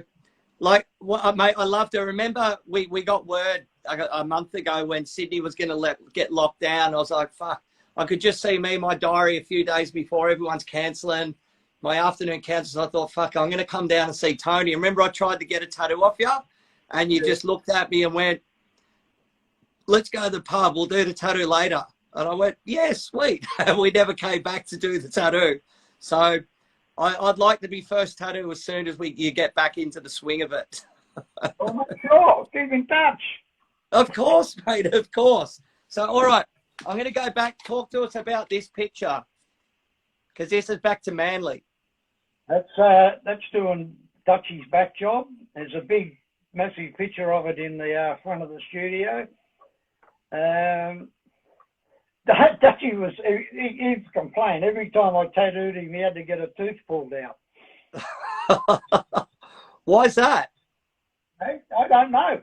mate, I love to remember we got word a month ago when Sydney was going to get locked down. I was like, fuck. I could just see my diary a few days before everyone's cancelling. My afternoon cancels. I thought, fuck, I'm going to come down and see Tony. Remember I tried to get a tattoo off you? And you just looked at me and went, let's go to the pub. We'll do the tattoo later. And I went, yeah, sweet. And we never came back to do the tattoo. So I'd like to be first tattoo as soon as you get back into the swing of it. Oh, sure. Keep in touch. Of course, mate. Of course. So, all right. I'm going to go back. Talk to us about this picture. Because this is back to Manly. That's doing Dutchy's back job. There's a big, massive picture of it in the front of the studio. Dutchy he'd complain every time I tattooed him. He had to get a tooth pulled out. Why's that? I don't know.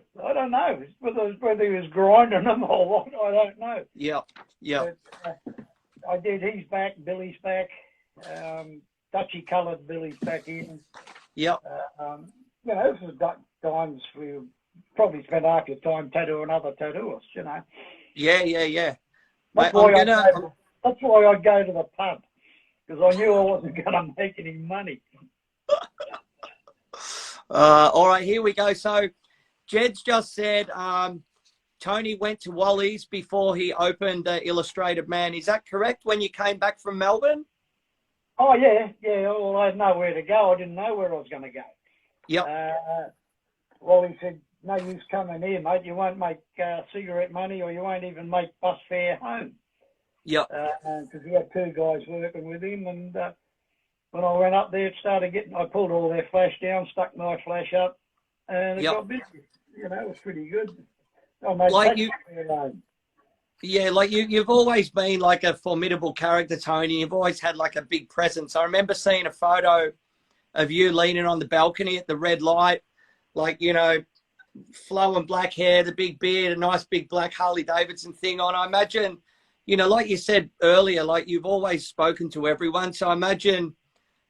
Whether he was grinding them or what. I don't know. Yeah. But, I did his back, Billy's back. Dutchy coloured Billy's back in. Yep. This is times we probably spent half your time tattooing other tattooists, Yeah. That's why I'd go to the pub, because I knew I wasn't going to make any money. All right, here we go. So Jed's just said Tony went to Wally's before he opened Illustrated Man. Is that correct, when you came back from Melbourne? Oh, yeah. Well, I had nowhere to go. I didn't know where I was going to go. Yep. Wally said, no use coming here, mate. You won't make cigarette money, or you won't even make bus fare home. Yep. Because he had two guys working with him, and when I went up there, it started getting. I pulled all their flash down, stuck my flash up, and it Yep. got busy. You know, it was pretty good. I made Like that you, there. yeah, like you've always been like a formidable character, Tony. You've always had like a big presence. I remember seeing a photo of you leaning on the balcony at the red light, like, you know, flowing black hair, the big beard, a nice big black Harley Davidson thing on. I imagine, you know, like you said earlier, like you've always spoken to everyone. So I imagine,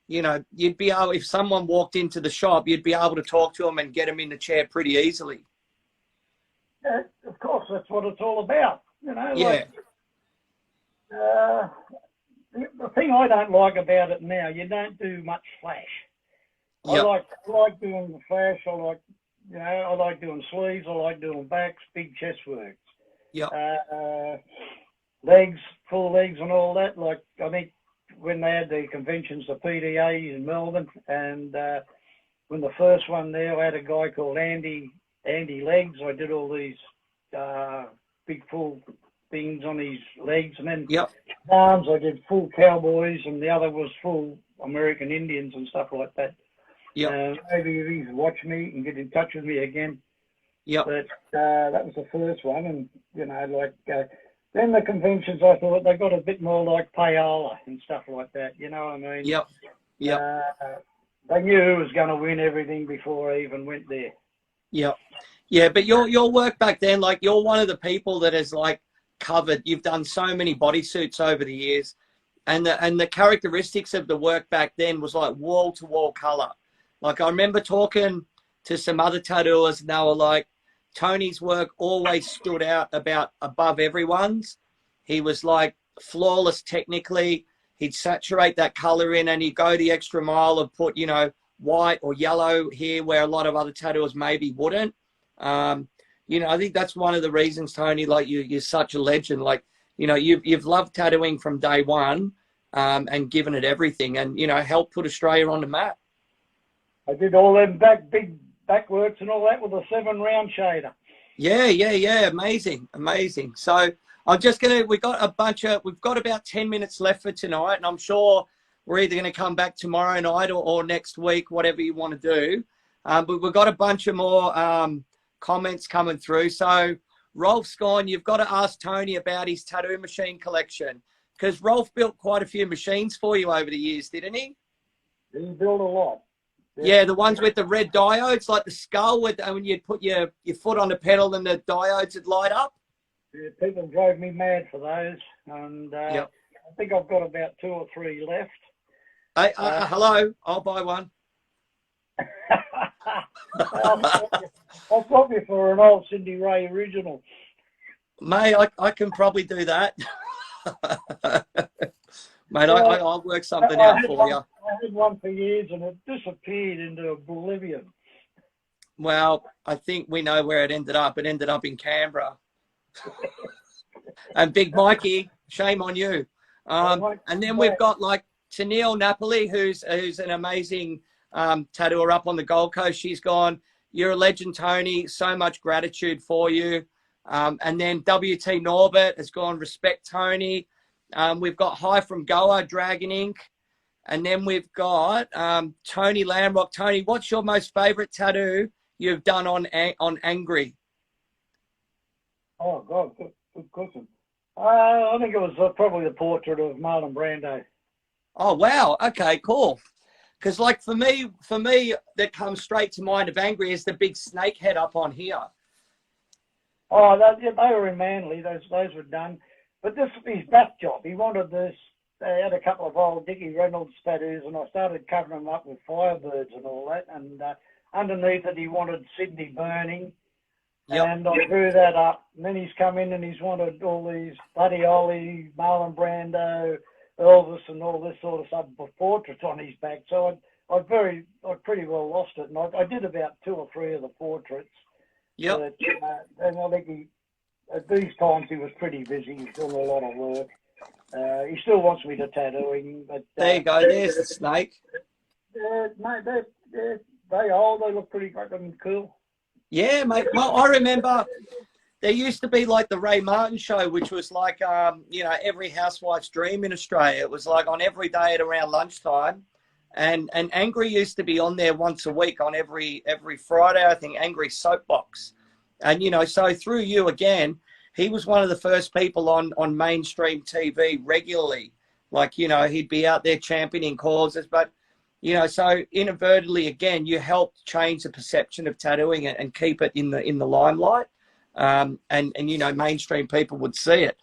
you know, you'd be able, if someone walked into the shop, you'd be able to talk to them and get them in the chair pretty easily. Yeah, of course, that's what it's all about. You know, Yeah. like the thing I don't like about it now, you don't do much flash. Yep. I like doing the flash. I like doing sleeves. I like doing backs, big chest works. Yep. Legs, full legs, and all that. Like I think when they had the conventions, the PDA in Melbourne, and when the first one there, I had a guy called Andy Legs. I did all these big full things on his legs, and then Yep. arms I did full cowboys, and the other was full American Indians and stuff like that. Yep. Maybe if he can watch me and get in touch with me again. Yep. But that was the first one, and you know, like then the conventions, I thought they got a bit more like payola and stuff like that. You know what I mean? Yep. Yep. They knew who was going to win everything before I even went there. Yep. Yeah, but your work back then, like you're one of the people that has like covered. You've done so many bodysuits over the years, and the characteristics of the work back then was like wall to wall color. Like I remember talking to some other tattooers, and they were like, Tony's work always stood out about above everyone's. He was like flawless technically. He'd saturate that color in, and he'd go the extra mile and put, you know, white or yellow here where a lot of other tattooers maybe wouldn't. You know, I think that's one of the reasons, Tony, like you're such a legend. Like, you know, you've loved tattooing from day one, and given it everything, and, you know, helped put Australia on the map. I did all them big backworks and all that with a 7-round shader. Yeah. Amazing. So I'm just we've got about 10 minutes left for tonight, and I'm sure we're either going to come back tomorrow night or next week, whatever you want to do. But we've got a bunch of more comments coming through. So Rolf's gone, you've got to ask Tony about his tattoo machine collection, because Rolf built quite a few machines for you over the years, didn't he? He built a lot. Yeah, the ones with the red diodes, like the skull, when you'd put your foot on the pedal and the diodes would light up. Yeah, people drove me mad for those, and Yep. I think I've got about 2 or 3 left. Hey, hello, I'll buy one. I'll swap you for an old Cindy Ray original. Mate, I can probably do that. Mate, I'll work something out for you. I had one for years and it disappeared into oblivion. Well, I think we know where it ended up. It ended up in Canberra. And Big Mikey, shame on you. And then we've got like Tennille Napoli, who's an amazing tattooer up on the Gold Coast. She's gone, you're a legend, Tony. So much gratitude for you. And then WT Norbert has gone, respect, Tony. We've got Hi from Goa, Dragon Ink. And then we've got Tony Lamrock. Tony, what's your most favourite tattoo you've done on Angry? Oh, God, good question. I think it was probably the portrait of Marlon Brando. Oh, wow. Okay, cool. Because, like, for me, that comes straight to mind of Angry is the big snake head up on here. Oh, they were in Manly. Those were done. But this was his back job. He wanted this. They had a couple of old Dickie Reynolds tattoos, and I started covering them up with Firebirds and all that. And underneath it, he wanted Sydney burning. Yep. And I drew that up. And then he's come in and he's wanted all these Buddy Holly, Marlon Brando, Elvis, and all this sort of stuff, portraits on his back. So I pretty well lost it. And I did about 2 or 3 of the portraits. Yep. But, and I think at these times he was pretty busy. He's doing a lot of work. He still wants me to tattoo him. But, there you go. There's the snake. Mate, they look pretty fucking cool. Yeah, mate. Well, I remember there used to be like the Ray Martin show, which was like, every housewife's dream in Australia. It was like on every day at around lunchtime, and Angry used to be on there once a week on every Friday, I think, Angry Soapbox. And, you know, so through you again, he was one of the first people on mainstream TV regularly. Like, you know, he'd be out there championing causes, but, you know, so inadvertently, again, you helped change the perception of tattooing and keep it in the limelight. And you know, mainstream people would see it.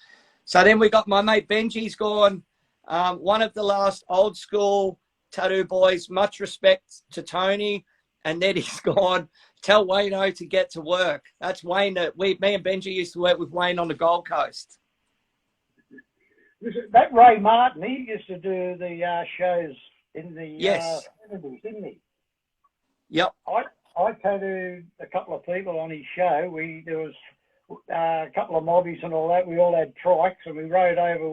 So then we got my mate Benji's gone, one of the last old school tattoo boys, much respect to Tony. And then he's gone, tell Wayno to get to work. That's Wayne. Me and Benji used to work with Wayne on the Gold Coast. That Ray Martin, he used to do the shows in the Yes. 70s, didn't he? Yep. I tattooed a couple of people on his show. There was a couple of mobbies and all that. We all had trikes, and we rode over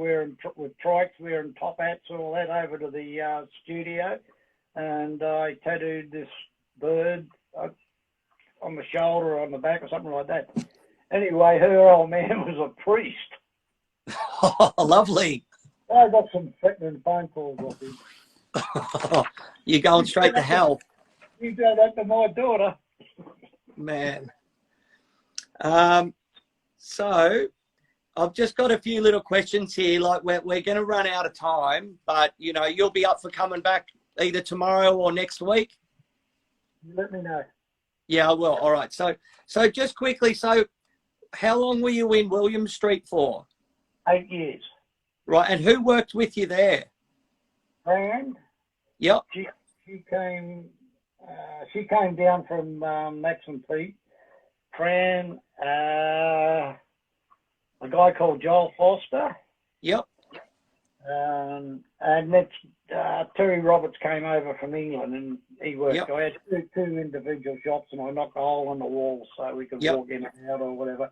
with trikes, wearing top hats and all that, over to the studio. And I tattooed this bird on the shoulder or on the back or something like that. Anyway, her old man was a priest. Oh, lovely. I got some threatening phone calls off him. You're going straight to hell. You do that to my daughter. Man. So I've just got a few little questions here. Like we're going to run out of time, but, you know, you'll be up for coming back either tomorrow or next week. Let me know. Yeah, I will. All right. So just quickly, so how long were you in William Street for? 8 years. Right. And who worked with you there? And Yep. she came down from Max and Pete. Fran, a guy called Joel Foster. Yep. And then Terry Roberts came over from England, and he worked. Yep. I had two individual shops, and I knocked a hole in the wall so we could Yep. walk in and out or whatever.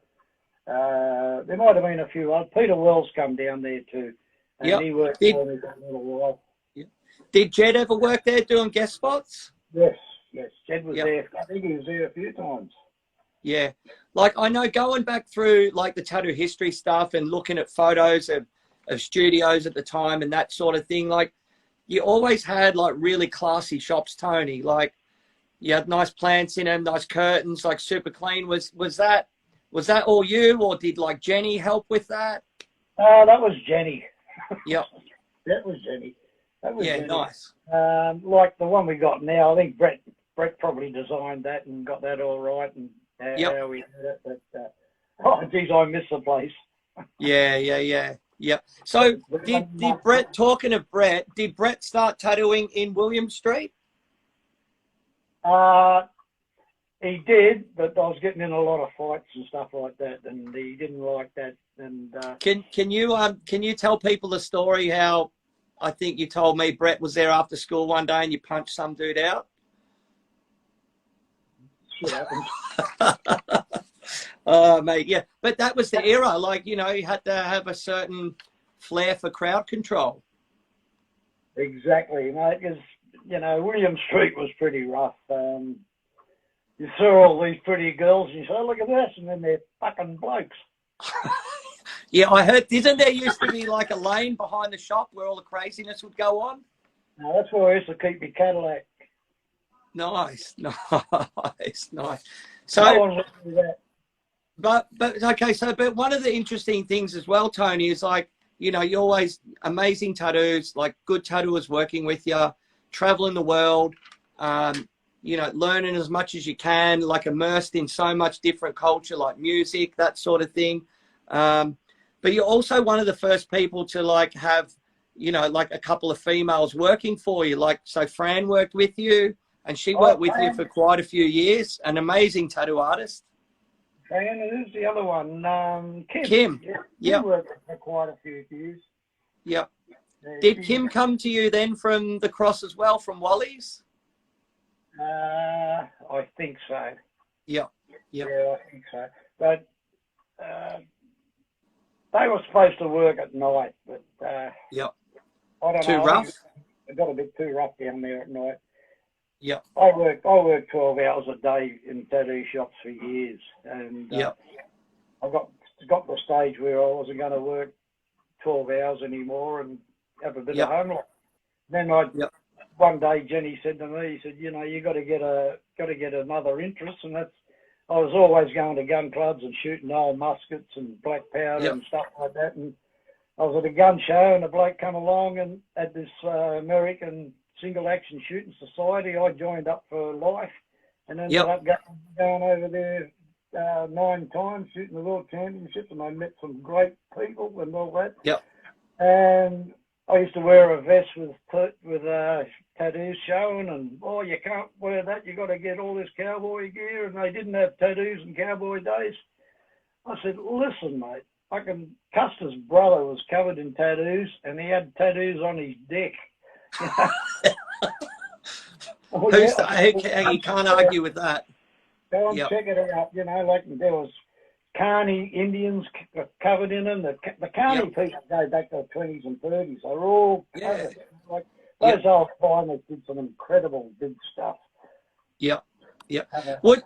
There might have been a few others. Peter Wells come down there too, and Yep. he worked for me for a little while. Did Jed ever work there doing guest spots? Yes. Jed was Yep. there. I think he was there a few times. Yeah. Like, I know going back through, like, the tattoo history stuff and looking at photos of studios at the time and that sort of thing, like, you always had, like, really classy shops, Tony. Like, you had nice plants in them, nice curtains, like, super clean. Was that all you, or did, like, Jenny help with that? That was Jenny. Yep. That was Jenny. Yeah, Jenny. nice. Like the one we got now, I think Brett probably designed that and got that all right, and Yep. how we did it. But oh, geez, I miss the place. Yeah. Yep. So did Brett, talking of Brett, did Brett start tattooing in William Street? He did, but I was getting in a lot of fights and stuff like that, and he didn't like that. And Can you tell people the story how I think you told me Brett was there after school one day and you punched some dude out? shit happens. Oh, mate, yeah. But that was the era. Like, you know, you had to have a certain flair for crowd control. Exactly, mate, because, you know, William Street was pretty rough. You saw all these pretty girls and you say, oh, look at this, and then they're fucking blokes. Yeah, I heard, didn't there used to be like a lane behind the shop where all the craziness would go on? Now, that's where I used to keep my Cadillac. Nice. No So, one's listening to that. but okay, so, but one of the interesting things as well, Tony, is like, you know, you're always amazing tattoos, like good tattooers working with you, traveling the world, you know, learning as much as you can, like immersed in so much different culture, like music, that sort of thing. But you're also one of the first people to like have, you know, like a couple of females working for you. Like, so Fran worked with you and she worked with you for quite a few years, an amazing tattoo artist. Fran, who's the other one? Kim. Kim. Yeah. Yep. She worked for quite a few years. Yep. Yeah, Did Kim come to you then from the Cross as well, from Wally's? I think so. Yep. Yep. Yeah, I think so. But they were supposed to work at night, but Yep. I don't Too know. rough? It got a bit too rough down there at night. Yep. I worked 12 hours a day in tattoo shops for years, and Yep. I got to the stage where I wasn't going to work 12 hours anymore and have a bit Yep. of home life. Then I Yep. one day Jenny said to me, he said, you know, you got to get another interest, and that's. I was always going to gun clubs and shooting old muskets and black powder and stuff like that. And I was at a gun show, and a bloke come along and at this American Single Action Shooting Society. I joined up for life, and ended up going over there 9 times shooting the World Championship, and I met some great people and all that. Yep. And I used to wear a vest with tattoos showing, and you can't wear that. You got to get all this cowboy gear, and they didn't have tattoos in cowboy days. I said, listen, mate, Custer's brother was covered in tattoos, and he had tattoos on his dick. You can't argue with that. Go and check it out. You know, like there was Carney Indians covered in them. The Carney people go back to the 20s and 30s. They were all covered. Like those old climbers did some incredible big stuff. Yeah. What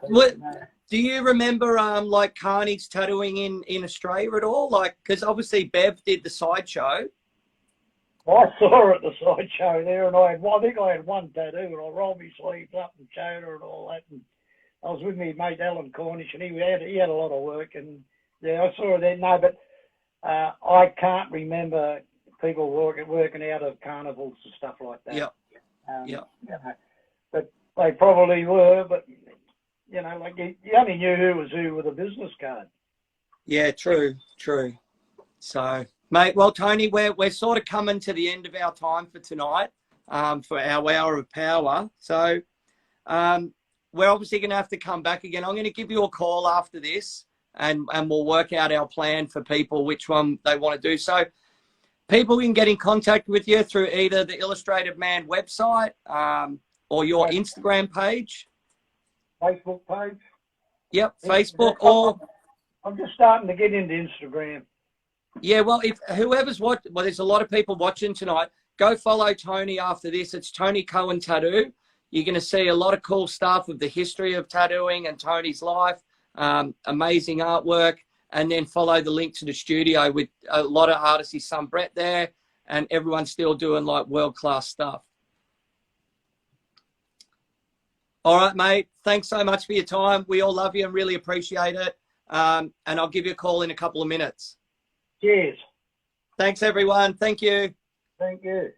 do you remember? Like Carney's tattooing in Australia at all? Like, because obviously Bev did the sideshow. I saw her at the sideshow there, and I think I had one tattoo, and I rolled my sleeves up and showed her and all that. And I was with my mate Alan Cornish, and he had a lot of work, and I saw her there. No, but I can't remember people working out of carnivals and stuff like that. You know, but they probably were. But you know, like you only knew who was who with a business card. Yeah, true. So, mate, well, Tony, we're sort of coming to the end of our time for tonight, for our hour of power. So, we're obviously going to have to come back again. I'm going to give you a call after this, and we'll work out our plan for people, which one they want to do. So people can get in contact with you through either the Illustrated Man website or your Instagram page. Facebook page. Yep, Facebook. Or I'm just starting to get into Instagram. Yeah, well, if whoever's watching, there's a lot of people watching tonight. Go follow Tony after this. It's Tony Cohen Tattoo. You're going to see a lot of cool stuff of the history of tattooing and Tony's life, amazing artwork, and then follow the link to the studio with a lot of artists. His son Brett there, and everyone's still doing like world-class stuff. All right, mate. Thanks so much for your time. We all love you and really appreciate it. And I'll give you a call in a couple of minutes. Cheers. Thanks, everyone. Thank you. Thank you.